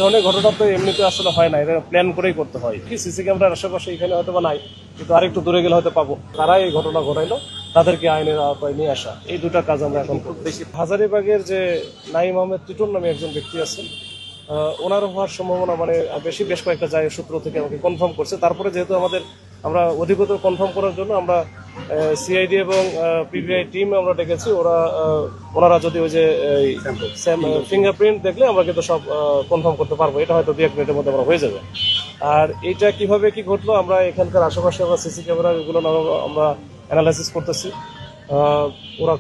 ধরনের ঘটনা তো এমনিতে আসলে হয় না, এটা প্ল্যান করেই করতে হয়। কি সিসি ক্যামেরার আশেপাশে এখানে হয়তো বা নাই, কিন্তু আরেকটু দূরে গেলে হয়তো পাবো। কারা এই ঘটনা ঘটাইলো তাদেরকে আইনের আওতায় নিয়ে আসা, এই দুটা কাজ আমরা এখন করতেছি। হাজারীবাগের যে নাইম আহমেদ টিটুন নামে একজন ব্যক্তি আছেন, ওনার হওয়ার সম্ভাবনা মানে বেশ কয়েকটা জায়গায় সূত্র থেকে আমাকে কনফার্ম করছে। তারপরে যেহেতু আমরা অধিকতর কনফার্ম করার জন্য আমরা সিআইডি এবং পিবিআই টিম আমরা ডেকেছি। ওনারা যদি ওই যে ফিঙ্গারপ্রিন্ট দেখলে আমরা কিন্তু সব কনফার্ম করতে পারবো। এটা হয়তো 2-1 মিনিটের মধ্যে আমরা হয়ে যাবে। আর এইটা কিভাবে কি ঘটলো, আমরা এখানকার আশেপাশে আমরা সিসি ক্যামেরা এগুলো আমরা অ্যানালাইসিস করতেছি। ওরা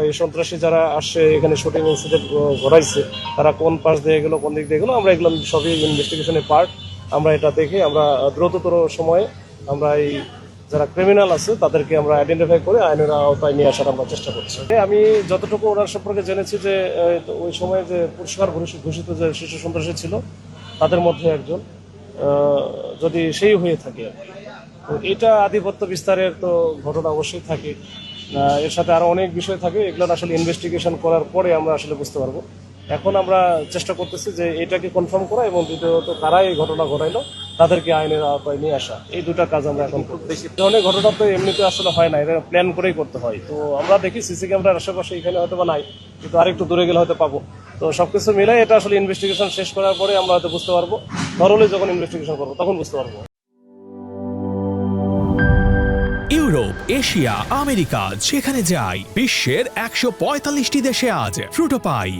এই সন্ত্রাসী যারা আসছে এখানে শুটিং ইনসিডেন্ট ঘটাইছে, তারা কোন পাশ দিয়ে গেলো, কোন দিক দিয়ে গেলো, আমরা এগুলো সবই ইনভেস্টিগেশনের পার্ট। আমরা এটা দেখে আমরা দ্রুততর সময়ে আমরা এই যারা ক্রিমিনাল আছে তাদেরকে আমরা আইডেন্টিফাই করে আইনের আওতায় নিয়ে আসার আমরা চেষ্টা করছি। আমি যতটুকু ওনার সম্পর্কে জেনেছি যে ওই সময় যে পুরস্কার ঘোষিত যে শিশু সন্ত্রাসী ছিল তাদের মধ্যে একজন, যদি সেই হয়ে থাকে। তো এটা আধিপত্য বিস্তারের তো ঘটনা অবশ্যই থাকে, এর সাথে আরো অনেক বিষয় থাকে। এগুলো আসলে ইনভেস্টিগেশন করার পরে আমরা আসলে বুঝতে পারবো। এখন আমরা চেষ্টা করতেছি যে এটাকে কনফার্ম করা এবং দ্বিতীয়ত কারা এই ঘটনা ঘটাইলো তাদেরকে আইনের আওতায় নিয়ে আসা, এই দুটা কাজ আমরা এখন করতেছি। এই ধরনের ঘটনা তো এমনিতে আসলে হয় না, এটা প্ল্যান করেই করতে হয়। তো আমরা দেখি সিসি ক্যামেরার আশেপাশে এখানে হয়তো বা নাই, কিন্তু আরেকটু দূরে গেলে হয়তো পাবো। তো সবকিছু মিলে এটা আসলে ইনভেস্টিগেশন শেষ করার পরে আমরা হয়তো বুঝতে পারবো। থরলি যখন ইনভেস্টিগেশন করবো তখন বুঝতে পারবো। ইউরোপ, এশিয়া, আমেরিকা যেখানে যাই, বিশ্বের 145টি দেশে আজ ফ্রুটো পাই।